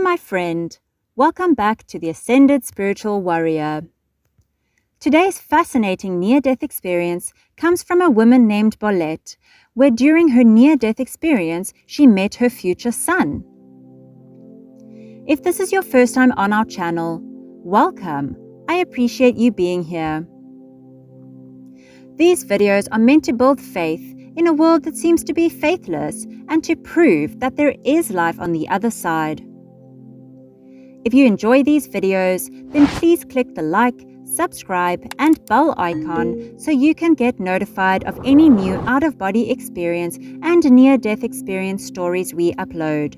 my friend. Welcome back to the Ascended Spiritual Warrior. Today's fascinating near-death experience comes from a woman named Bolette, where during her near-death experience, she met her future son. If this is your first time on our channel, welcome. I appreciate you being here. These videos are meant to build faith in a world that seems to be faithless and to prove that there is life on the other side. If you enjoy these videos, then please click the like, subscribe, and bell icon so you can get notified of any new out-of-body experience and near-death experience stories we upload.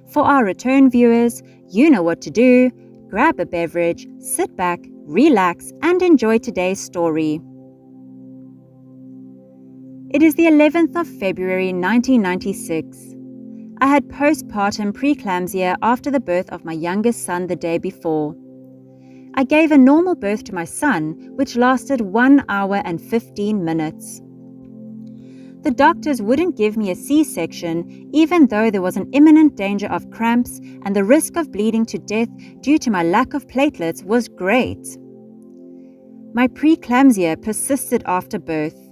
For our return viewers, you know what to do. Grab a beverage, sit back, relax, and enjoy today's story. It is the 11th of February 1996. I had postpartum preeclampsia after the birth of my youngest son the day before. I gave a normal birth to my son, which lasted 1 hour and 15 minutes. The doctors wouldn't give me a C-section, even though there was an imminent danger of cramps and the risk of bleeding to death due to my lack of platelets was great. My preeclampsia persisted after birth.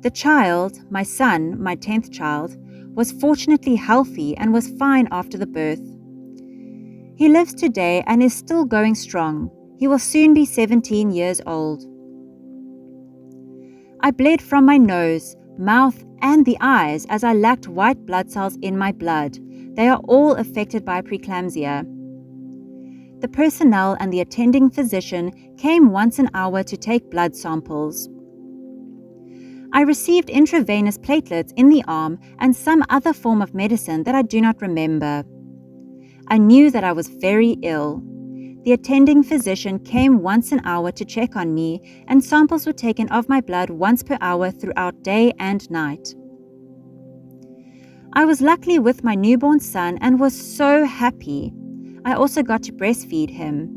The child, my son, my 10th child, was fortunately healthy and was fine after the birth. He lives today and is still going strong. He will soon be 17 years old. I bled from my nose, mouth, and the eyes as I lacked white blood cells in my blood. They are all affected by preeclampsia. The personnel and the attending physician came once an hour to take blood samples. I received intravenous platelets in the arm and some other form of medicine that I do not remember. I knew that I was very ill. The attending physician came once an hour to check on me, and samples were taken of my blood once per hour throughout day and night. I was luckily with my newborn son and was so happy. I also got to breastfeed him.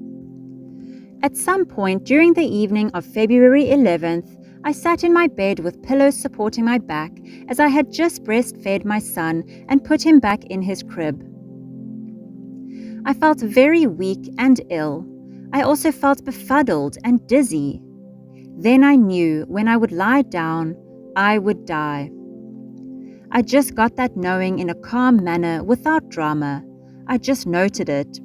At some point during the evening of February 11th, I sat in my bed with pillows supporting my back as I had just breastfed my son and put him back in his crib. I felt very weak and ill. I also felt befuddled and dizzy. Then I knew when I would lie down, I would die. I just got that knowing in a calm manner without drama. I just noted it.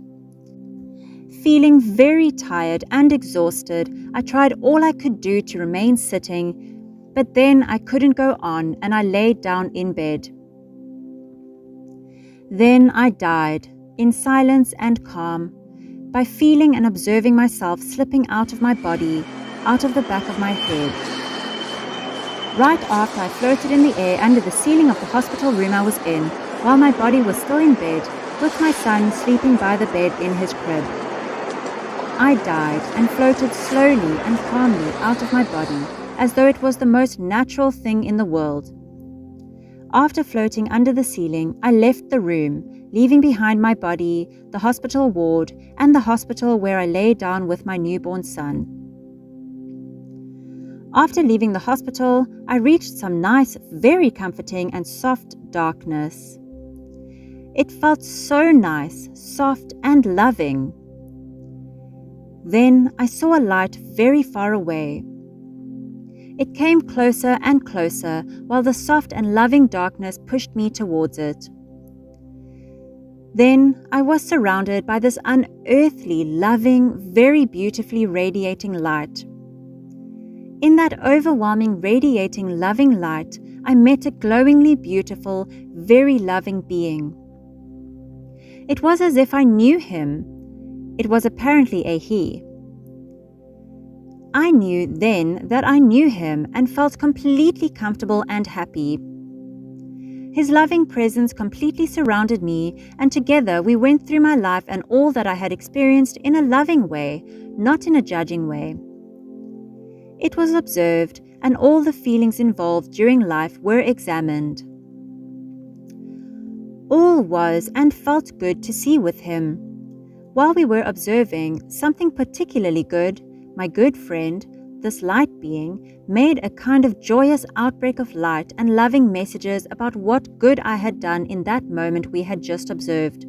Feeling very tired and exhausted, I tried all I could do to remain sitting, but then I couldn't go on and I laid down in bed. Then I died, in silence and calm, by feeling and observing myself slipping out of my body, out of the back of my head. Right after I floated in the air under the ceiling of the hospital room I was in, while my body was still in bed, with my son sleeping by the bed in his crib. I died and floated slowly and calmly out of my body, as though it was the most natural thing in the world. After floating under the ceiling, I left the room, leaving behind my body, the hospital ward, and the hospital where I lay down with my newborn son. After leaving the hospital, I reached some nice, very comforting and soft darkness. It felt so nice, soft, and loving. Then I saw a light very far away. It came closer and closer while the soft and loving darkness pushed me towards it. Then I was surrounded by this unearthly, loving, very beautifully radiating light. In that overwhelming, radiating, loving light, I met a glowingly beautiful, very loving being. It was as if I knew him. It was apparently a he. I knew then that I knew him and felt completely comfortable and happy. His loving presence completely surrounded me, and together we went through my life and all that I had experienced in a loving way, not in a judging way. It was observed, and all the feelings involved during life were examined. All was and felt good to see with him. While we were observing, something particularly good, my good friend, this light being, made a kind of joyous outbreak of light and loving messages about what good I had done in that moment we had just observed.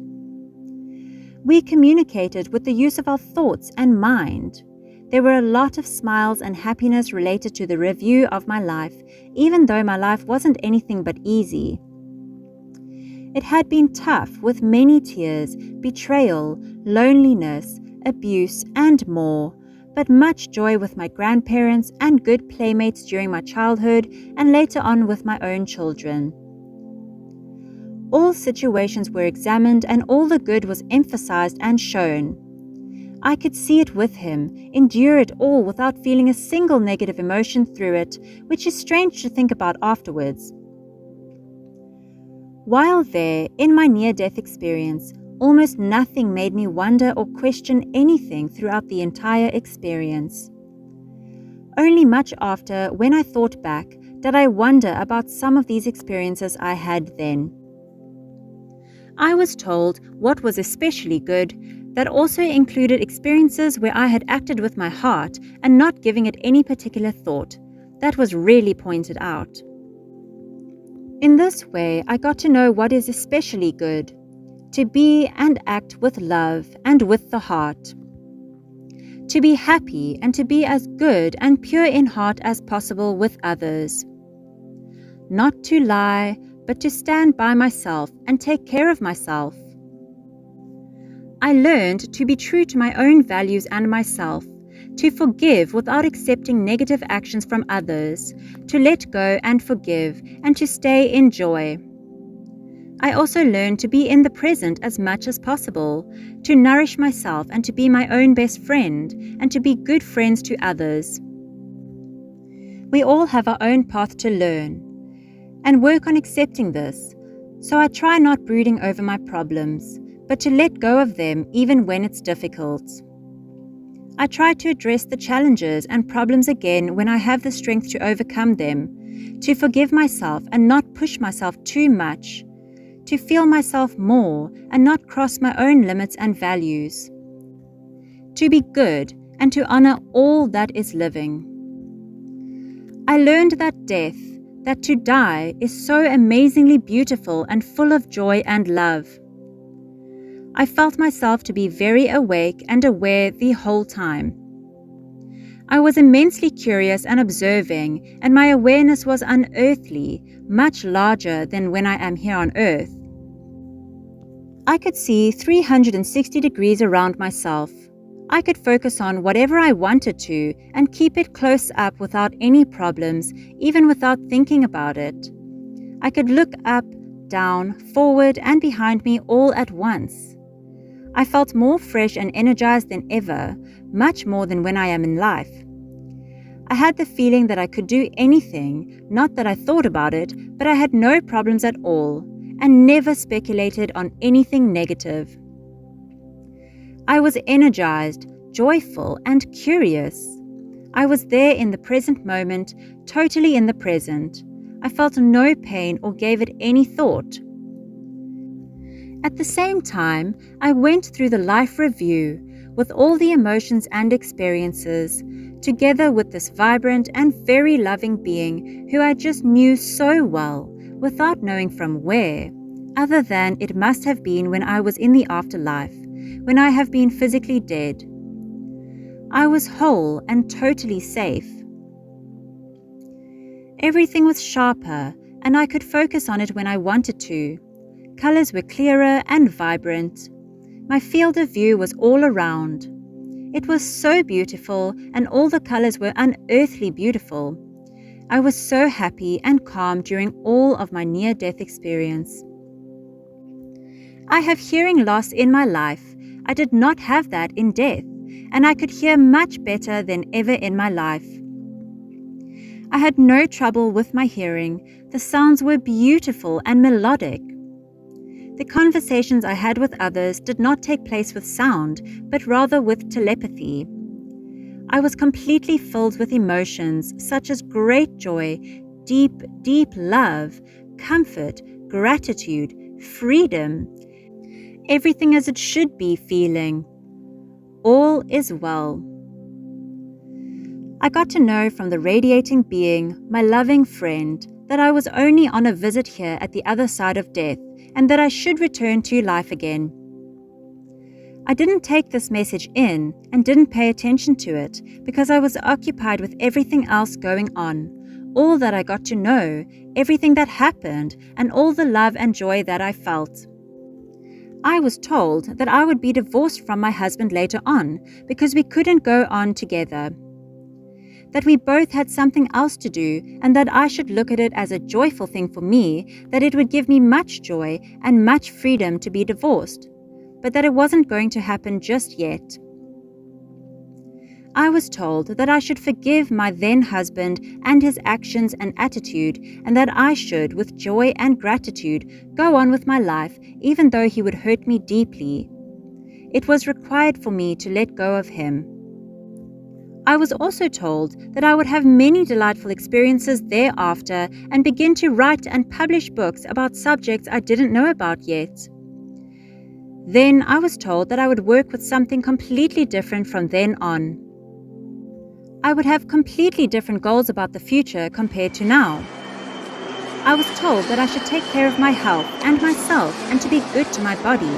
We communicated with the use of our thoughts and mind. There were a lot of smiles and happiness related to the review of my life, even though my life wasn't anything but easy. It had been tough, with many tears, betrayal, loneliness, abuse, and more, but much joy with my grandparents and good playmates during my childhood and later on with my own children. All situations were examined and all the good was emphasized and shown. I could see it with him, endure it all without feeling a single negative emotion through it, which is strange to think about afterwards. While there, in my near-death experience, almost nothing made me wonder or question anything throughout the entire experience. Only much after, when I thought back, did I wonder about some of these experiences I had then. I was told what was especially good, that also included experiences where I had acted with my heart and not giving it any particular thought. That was really pointed out. In this way, I got to know what is especially good, to be and act with love and with the heart. To be happy and to be as good and pure in heart as possible with others. Not to lie, but to stand by myself and take care of myself. I learned to be true to my own values and myself, to forgive without accepting negative actions from others, to let go and forgive, and to stay in joy. I also learned to be in the present as much as possible, to nourish myself and to be my own best friend, and to be good friends to others. We all have our own path to learn, and work on accepting this, so I try not brooding over my problems, but to let go of them even when it's difficult. I try to address the challenges and problems again when I have the strength to overcome them, to forgive myself and not push myself too much, to feel myself more and not cross my own limits and values, to be good and to honor all that is living. I learned that death, that to die, is so amazingly beautiful and full of joy and love. I felt myself to be very awake and aware the whole time. I was immensely curious and observing, and my awareness was unearthly, much larger than when I am here on earth. I could see 360 degrees around myself. I could focus on whatever I wanted to and keep it close up without any problems, even without thinking about it. I could look up, down, forward, and behind me all at once. I felt more fresh and energized than ever, much more than when I am in life. I had the feeling that I could do anything, not that I thought about it, but I had no problems at all, and never speculated on anything negative. I was energized, joyful, and curious. I was there in the present moment, totally in the present. I felt no pain or gave it any thought. At the same time, I went through the life review with all the emotions and experiences, together with this vibrant and very loving being who I just knew so well, without knowing from where, other than it must have been when I was in the afterlife, when I have been physically dead. I was whole and totally safe. Everything was sharper, and I could focus on it when I wanted to. Colors were clearer and vibrant. My field of view was all around. It was so beautiful, and all the colors were unearthly beautiful. I was so happy and calm during all of my near-death experience. I have hearing loss in my life. I did not have that in death, and I could hear much better than ever in my life. I had no trouble with my hearing. The sounds were beautiful and melodic. The conversations I had with others did not take place with sound, but rather with telepathy. I was completely filled with emotions such as great joy, deep, deep love, comfort, gratitude, freedom, everything as it should be feeling. All is well. I got to know from the radiating being, my loving friend, that I was only on a visit here at the other side of death, and that I should return to life again. I didn't take this message in and didn't pay attention to it because I was occupied with everything else going on, all that I got to know, everything that happened, and all the love and joy that I felt. I was told that I would be divorced from my husband later on because we couldn't go on together. That we both had something else to do and that I should look at it as a joyful thing for me, that it would give me much joy and much freedom to be divorced, but that it wasn't going to happen just yet. I was told that I should forgive my then husband and his actions and attitude, and that I should, with joy and gratitude, go on with my life even though he would hurt me deeply. It was required for me to let go of him. I was also told that I would have many delightful experiences thereafter and begin to write and publish books about subjects I didn't know about yet. Then I was told that I would work with something completely different from then on. I would have completely different goals about the future compared to now. I was told that I should take care of my health and myself and to be good to my body.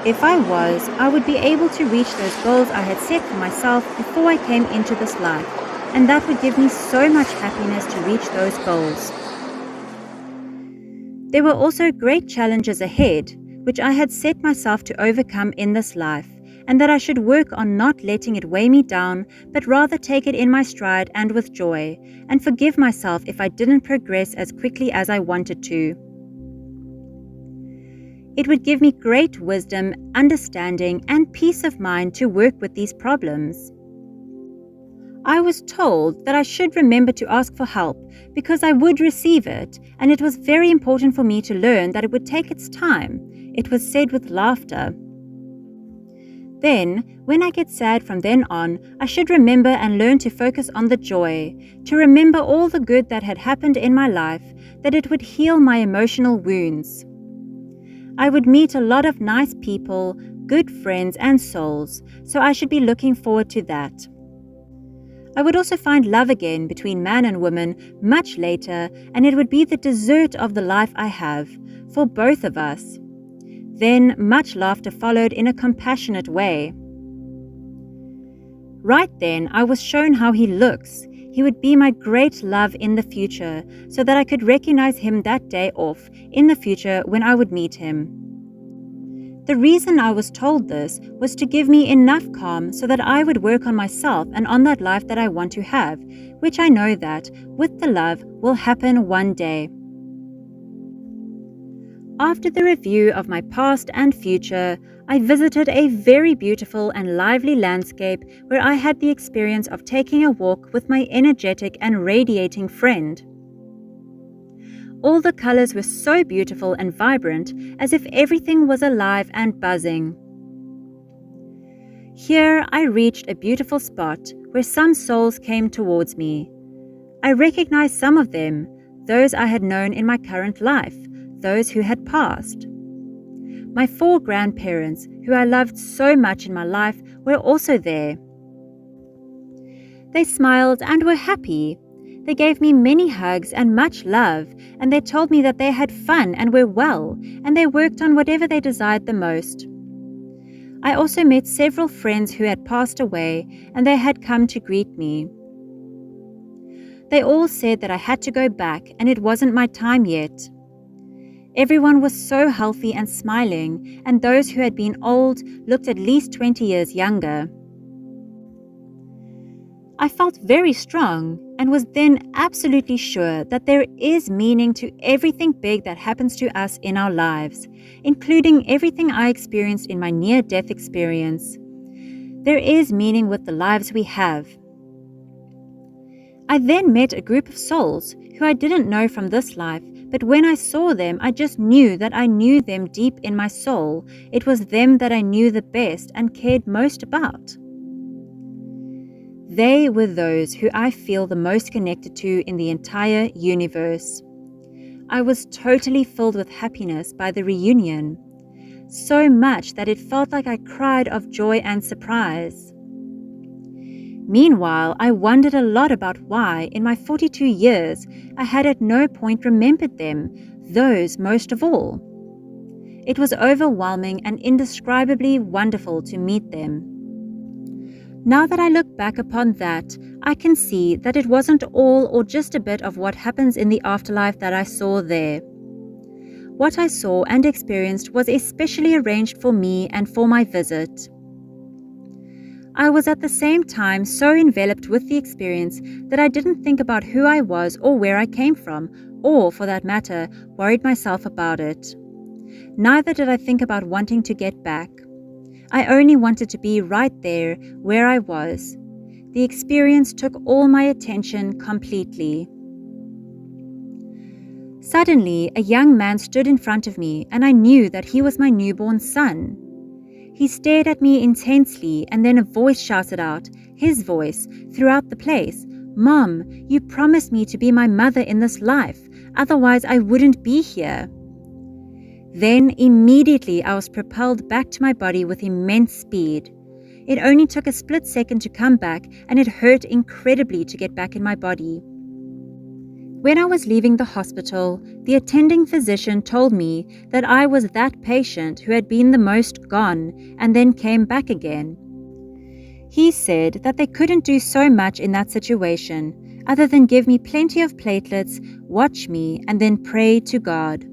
If I was, I would be able to reach those goals I had set for myself before I came into this life, and that would give me so much happiness to reach those goals. There were also great challenges ahead, which I had set myself to overcome in this life, and that I should work on not letting it weigh me down, but rather take it in my stride and with joy, and forgive myself if I didn't progress as quickly as I wanted to. It would give me great wisdom, understanding, and peace of mind to work with these problems. I was told that I should remember to ask for help because I would receive it, and it was very important for me to learn that it would take its time. It was said with laughter. Then, when I get sad from then on, I should remember and learn to focus on the joy, to remember all the good that had happened in my life, that it would heal my emotional wounds. I would meet a lot of nice people, good friends and souls, so I should be looking forward to that. I would also find love again between man and woman much later, and it would be the dessert of the life I have, for both of us. Then much laughter followed in a compassionate way. Right then, I was shown how he looks. He would be my great love in the future, so that I could recognize him that day off in the future when I would meet him. The reason I was told this was to give me enough calm so that I would work on myself and on that life that I want to have, which I know that, with the love, will happen one day. After the review of my past and future, I visited a very beautiful and lively landscape where I had the experience of taking a walk with my energetic and radiating friend. All the colors were so beautiful and vibrant, as if everything was alive and buzzing. Here I reached a beautiful spot where some souls came towards me. I recognized some of them, those I had known in my current life, those who had passed. My 4 grandparents, who I loved so much in my life, were also there. They smiled and were happy. They gave me many hugs and much love, and they told me that they had fun and were well, and they worked on whatever they desired the most. I also met several friends who had passed away, and they had come to greet me. They all said that I had to go back, and it wasn't my time yet. Everyone was so healthy and smiling, and those who had been old looked at least 20 years younger. I felt very strong and was then absolutely sure that there is meaning to everything big that happens to us in our lives, including everything I experienced in my near-death experience. There is meaning with the lives we have. I then met a group of souls who I didn't know from this life, but when I saw them, I just knew that I knew them deep in my soul. It was them that I knew the best and cared most about. They were those who I feel the most connected to in the entire universe. I was totally filled with happiness by the reunion, so much that it felt like I cried of joy and surprise. Meanwhile, I wondered a lot about why, in my 42 years, I had at no point remembered them, those most of all. It was overwhelming and indescribably wonderful to meet them. Now that I look back upon that, I can see that it wasn't all or just a bit of what happens in the afterlife that I saw there. What I saw and experienced was especially arranged for me and for my visit. I was at the same time so enveloped with the experience that I didn't think about who I was or where I came from, or, for that matter, worried myself about it. Neither did I think about wanting to get back. I only wanted to be right there where I was. The experience took all my attention completely. Suddenly, a young man stood in front of me, and I knew that he was my newborn son. He stared at me intensely, and then a voice shouted out, his voice, throughout the place, "Mom, you promised me to be my mother in this life, otherwise I wouldn't be here." Then, immediately, I was propelled back to my body with immense speed. It only took a split second to come back, and it hurt incredibly to get back in my body. When I was leaving the hospital, the attending physician told me that I was that patient who had been the most gone and then came back again. He said that they couldn't do so much in that situation, other than give me plenty of platelets, watch me, and then pray to God.